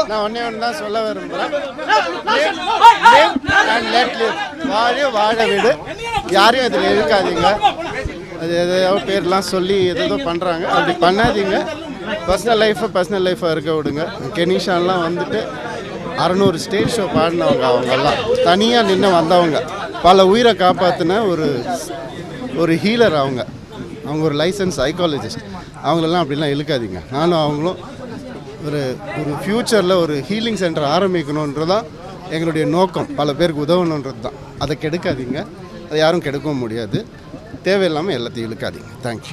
நான் ஒன்னே ஒன்று தான் சொல்ல விரும்புகிறேன். வாழ வீடு யாரையும் அதில் இருக்காதீங்க. அது எதையோ பேர்லாம் சொல்லி எதோ பண்ணுறாங்க, அப்படி பண்ணாதீங்க. பர்சனல் லைஃபாக இருக்க விடுங்க. கெனிஷான்லாம் வந்துட்டு 600 ஸ்டேஜ் ஷோ பாடினவங்க. அவங்கெல்லாம் தனியாக நின்று வந்தவங்க, பல உயிரை காப்பாற்றின ஒரு ஹீலர். அவங்க ஒரு லைசன்ஸ் சைக்காலஜிஸ்ட். அவங்களெல்லாம் அப்படிலாம் இழுக்காதீங்க. நானும் அவங்களும் ஒரு ஃப்யூச்சரில் ஒரு ஹீலிங் சென்டர் ஆரம்பிக்கணுன்றதான் எங்களுடைய நோக்கம். பல பேருக்கு உதவணுன்றது தான். அதை கெடுக்காதீங்க. அதை யாரும் கெடுக்கவும் முடியாது. தேவையில்லாமல் எல்லாத்தையும் இழுக்காதீங்க. தேங்க்யூ.